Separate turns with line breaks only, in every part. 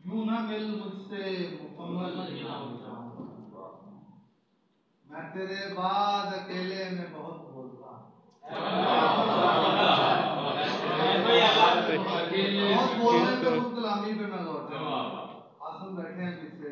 यूं न मिल मुझसे मुकम्मल ना हो जाऊं, मैं तेरे बाद अकेले में बहुत बोलता हूं, बहुत बोलने पे खुद कलामी पे मैं लौटा। आसम बैठे हैं पीछे,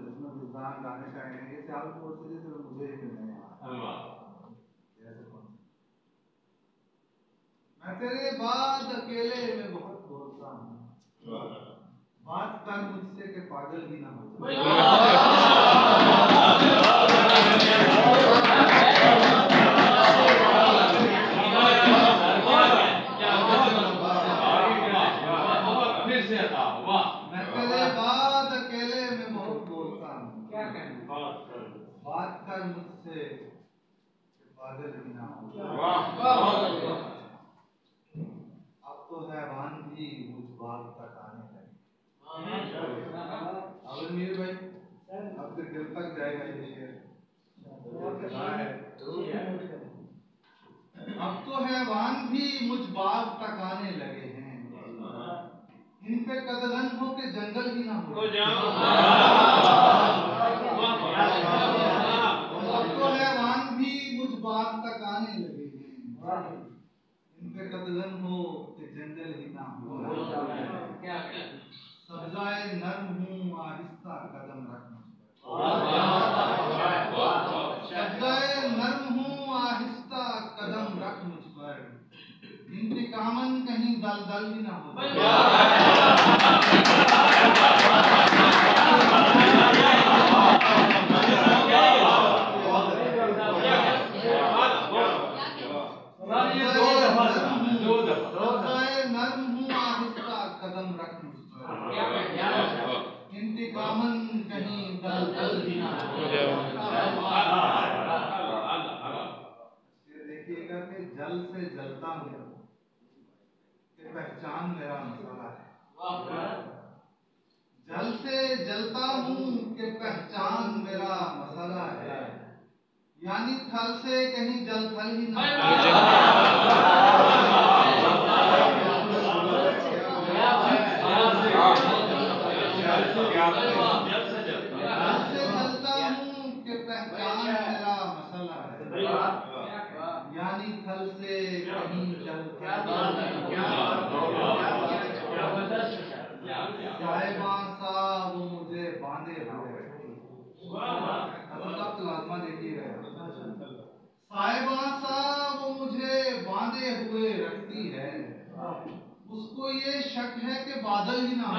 इसमें गुलदान गाने शायरी हैं, ये सियालकोट से जैसे मुझे ही मिलने हैं। मैं तेरे बाद अकेले में बहुत बोलता हूँ, बात कर मुझसे के पागल ही ना हो जाए। मैं तेरे बाद अकेले में बहुत बोलता हूँ, बात कर मुझसे के पागल ही ना हो जाए। अब तो हैवान भी मुझ बाग तक आने लगे। मीर भाई अब तो दिल तक जाएगा ये शेर। अब तो हैवान भी मुझ बाग तक आने लगे हैं, इन पे कदलन हो के जंगल ही ना हो जाए। अब तो हैवान भी मुझ बाग तक आने लगे हैं, इन पे कदलन हो के जंगल ही ना हो जाए। सब्ज़ाए नर्म हूँ आहिस्ता कदम रख मुझ पर, सब्ज़ाए नर्म हूँ आहिस्ता कदम रख मुझ पर, इंतकामन कहीं दलदल ही ना हो जाए। नर्म हूँ आहिस्ता कदम रख मुझ पर, इंतकामन कहीं दलदल ही ना हो जाए। देखिएगा कि जल से जलता हूँ कि पहचान मेरा मसाला है, जल से जलता हूँ कि पहचान मेरा मसाला है, यानी थल से कहीं जल थल ही ना हो जाए। यानी थल से कहीं जल साहिबा सा वो मुझे बांधे हुए रखती है। देखिएगा, साहिबा सा वो मुझे बांधे हुए रखती है, उसको ये शक है कि बादल ही ना हो।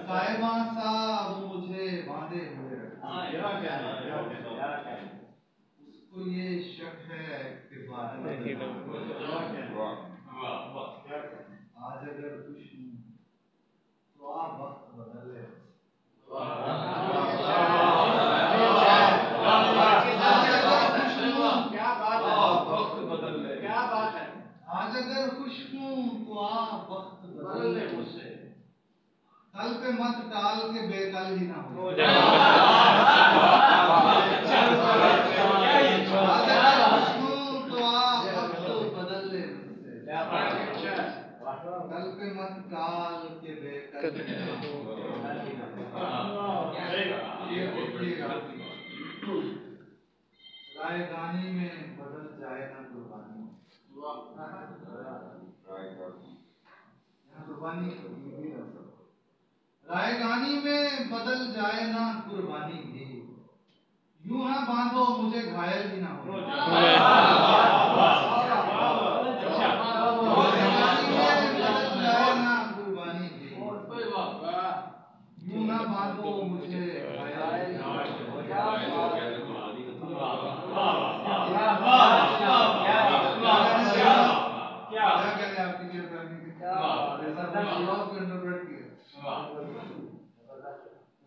साहिबा सा वो मुझे बांधे हुए रखती है, उसको ये शक है कि बादल ही ना हो। आज अगर खुश हूँ तो आप वक्त बदल ले। आज अगर खुश हूँ तो आप वक्त बदल ले मुझसे, कल पे मत डाल के बेकल ही ना हो जाए। आज अगर खुश हूँ तो आप वक्त बदल ले मुझसे, कल पे मत डाल के बेकल ही ना हो जाए। रायगानी में बदल जाए ना कुर्बानी, रायगानी में बदल जाए ना कुर्बानी भी, यूं ना बांधो मुझे घायल ही ना हो जाए। रायगानी में बदल जाए ना कुर्बानी भी, यूं ना बांधो मुझे घायल ही ना हो जाए।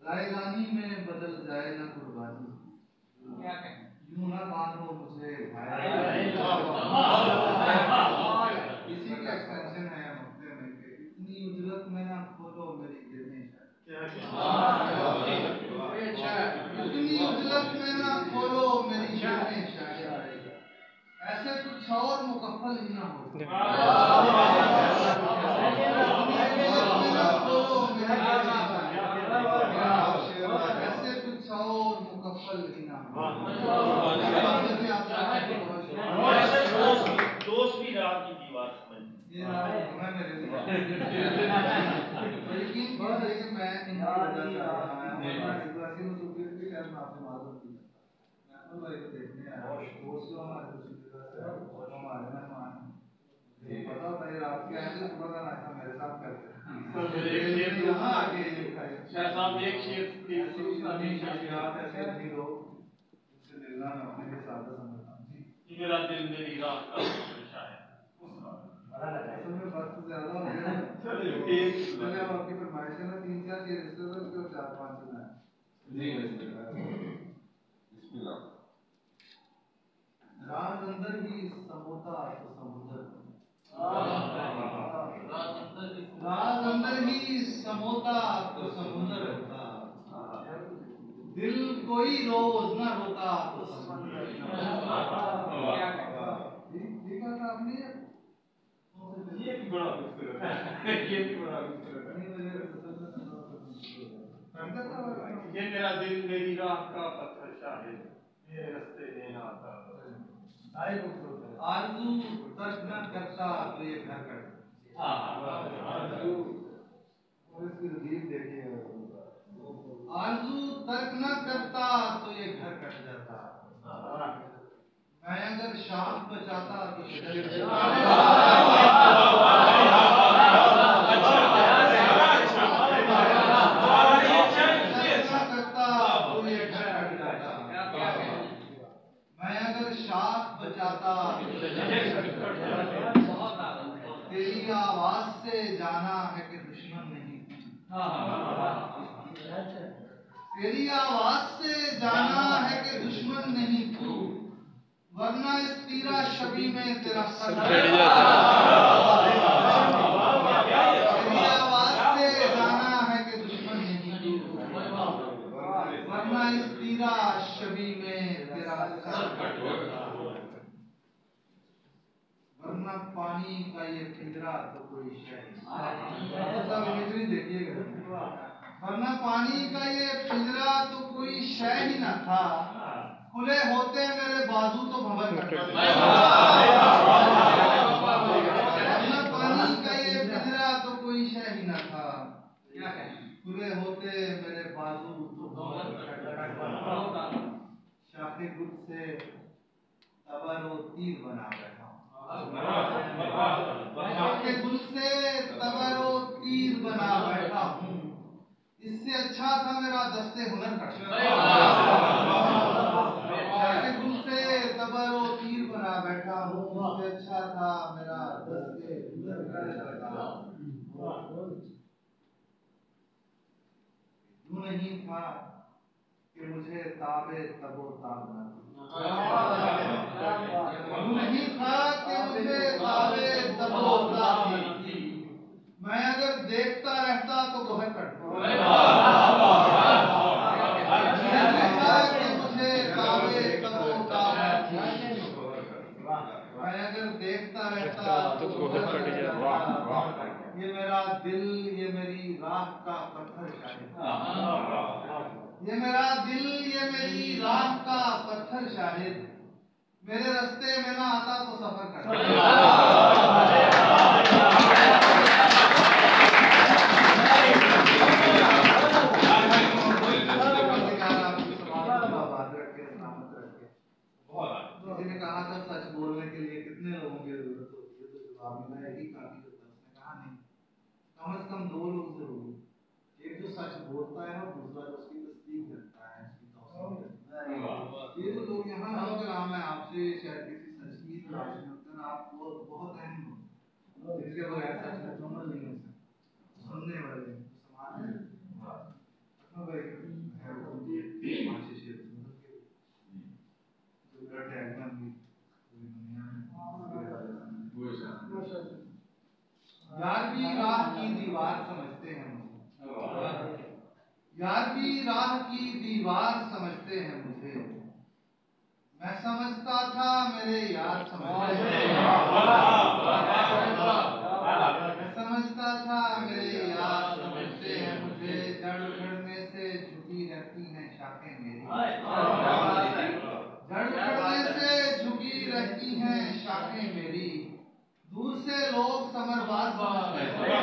रायगानी में बदल जाए ना कुर्बानी, यूं ना बांधो मुझे इसी का एक्सटेंशन है मक्ते में कि इतनी उजरत में ना खोलो मेरी गिरने उतनी उजलत में ना खोलो मेरी शानें शायद, ऐसे कुछ और मुकफ्फल ही ना हो। ऐसे कुछ और मुकफ्फल ही ना हो।
दोस्त भी रात की दीवार समझ
ये मैं मेरे लेकिन कि मैं इनकी वजह से आया हूं। मैं इब्राहिम सुफी के खैर में आपसे मालूम नहीं मैं तो भाई को देखने आया हूं। दोस्त जो हमारे दूसरी जगह से हमारे मेहमान ये पता होता है रात के आए थे सुबह का नाश्ता मेरे साथ करते हैं। यहाँ आके
शाह साहब एक शेर प्लीज
ऐसे नहीं लोग जिससे मिलना मैं अपने लिए सादा समझता हूँ जी।
मेरा दिल मेरी राह का परेशान है
असल में वक्त ज्यादा हो गया चलिए अब आपकी फरमाइश है ना 3-4 शेर इससे तो 4-5 सुना है जी बिस्मिल्लाह। राज अंदर ही समोता तो समुद्र, राज अंदर ही समोता तो समुद्र होता, दिल कोई रोज ना रोता तो समुद्र। देखा था आपने
ये भी बड़ा खूबसूरत है ये भी बड़ा खूबसूरत है। ये मेरा दिल मेरी राह का पत्थर शाहिद, मेरे रास्ते में ना आता।
आरज़ू तर्क न करता तो ये घर करता। आरज़ू तर्क न करता तो ये घर कट जाता। मैं अगर शाख बचाता तो शजर तेरी आवाज से जाना है कि दुश्मन नहीं, तेरी आवाज से जाना है कि दुश्मन नहीं तू, वरना इस तीरा शबी में तेरा सर कट जाता। तेरी आवाज से जाना है कि दुश्मन नहीं तू, वरना इस तीरा शबी में तेरा सर कट जाता। वरना पानी का ये पिंजरा तो कोई शय देखिएगा, वरना पानी का ये पिंजरा तो कोई शय ही न था, खुले होते मेरे बाजू तो भंवर करते। वरना पानी का ये पिंजरा तो कोई शय ही न था, खुले होते मेरे बाजू तो भंवर करते। शाखे गुल से तबरो तीर बना बैठा, शाखे गुल से तबरो तीर बना बैठा हूँ, इससे अच्छा था मेरा दस्ते हुनर कट। शाखे गुल से तबरो तीर बना बैठा हूँ, इससे अच्छा था मेरा दस्ते हुनर कट। यूं नहीं था कि मुझे ताबे तबो ताब न थी, यूं नहीं था कि मुझे ताबे तबो ताब न थी, मैं अगर देखता रहता तो गोहर कटता। नहीं था कि मुझे ताबे तबो ताब न थी, मैं अगर देखता रहता तो गोहर कट जाता। ये मेरा दिल ये मेरी राह का पत्थर शाहिद, ये मेरा दिल ये मेरी राह का पत्थर शाहिद, मेरे रास्ते में ना आता तो सफर करता। किसी ने कहा था सच बोलने के लिए कितने लोगों की जरूरत होती है, तो जवाब मिला एक ही काफी होता है। उसने कहा नहीं, कम से कम 2 लोग जरूर, एक जो सच बोलता है और दूसरा जो उसकी तस्दीक करता है, उसकी तौसीफ करता है। ये जो लोग यहाँ अगर मैं आपसे शायद किसी सच की तलाश में होकर आप बहुत अहम हो, जिनके बगैर सच मुकम्मल नहीं हो सकता, सुनने वाले समाज में यार भी राह की दीवार समझते हैं मुझे, 11वीं राह की दीवार समझते हैं मुझे, मैं समझता था मेरे यार समझते हैं, मैं समझता था मेरे यार समझते हैं मुझे। जड़ उखड़ने से झुकी रहती हैं शाखें मेरी, जड़ उखड़ने से झुकी रहती हैं शाखें मेरी। दूर से लोग समरबाज समझते हैं,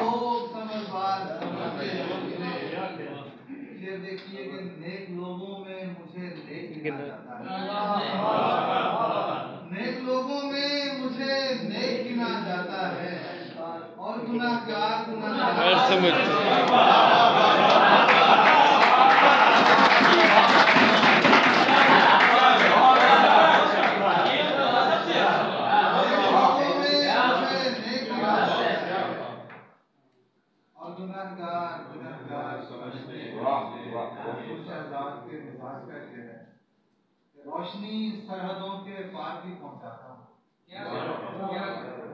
लोग समरबाज समझते हैं मुझे। ये देखिए कि नेक लोगों में मुझे नेक गिना जाता है, नेक लोगों में मुझे नेक गिना जाता है, और गुनाहगार गुनाहगार समझते हैं। रोशनी सरहदों के पार भी पहुंचाता हूँ,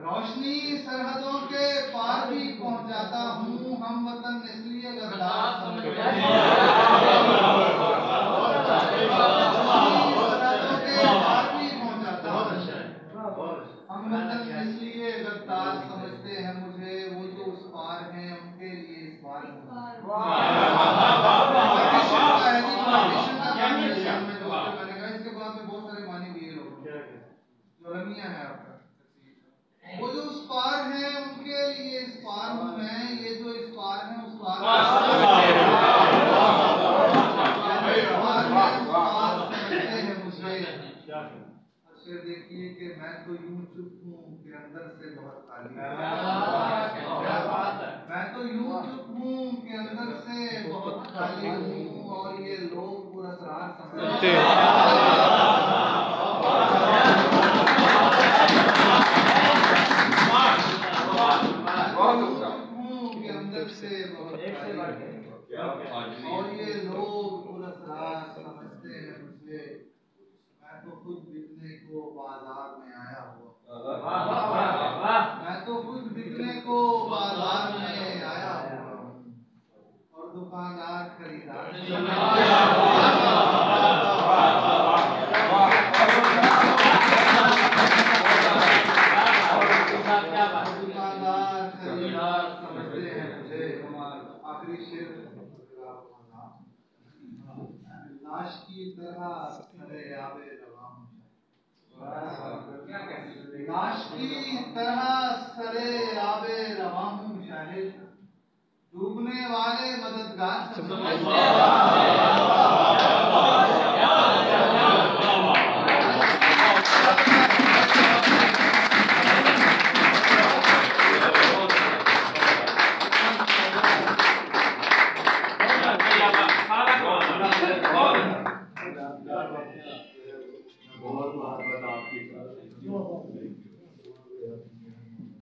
रोशनी सरहदों के पार भी पहुंचाता हूँ। हम वतन इसलिए गद्दार समझते हैं, सरहदों के पार भी पहुंचाता हूँ। हम वतन इसलिए गद्दार समझते हैं मुझे, वो जो उस पार हैं उनके लिए इस पार है आपका। वो जो उस पार है उनके लिए इस पार हूँ मैं, ये जो इस पार है उस पार समझते हैं मुझे। अच्छा देखिए कि मैं तो यूं चुप हूँ कि अंदर से बहुत खाली, मैं तो यूं चुप हूँ कि अंदर से बहुत खाली हूँ, और ये लोग पुरस्कार समझते हैं। और ये लोग पुरस्कार समझते हैं मुझे। मैं तो खुद बिकने को बाजार में आया हुआ, मैं तो खुद बिकने को बाजार में आया हुआ हूँ, और दुकानदार खरीदार समझते हैं मुझे। आखिरी शेर, लाश की तरह सरे आवे रवा हूं, लाश की तरह सरे आवे रवा हूं शाहिद, डूबने वाले मददगार समझते हैं।
बहुत आपकी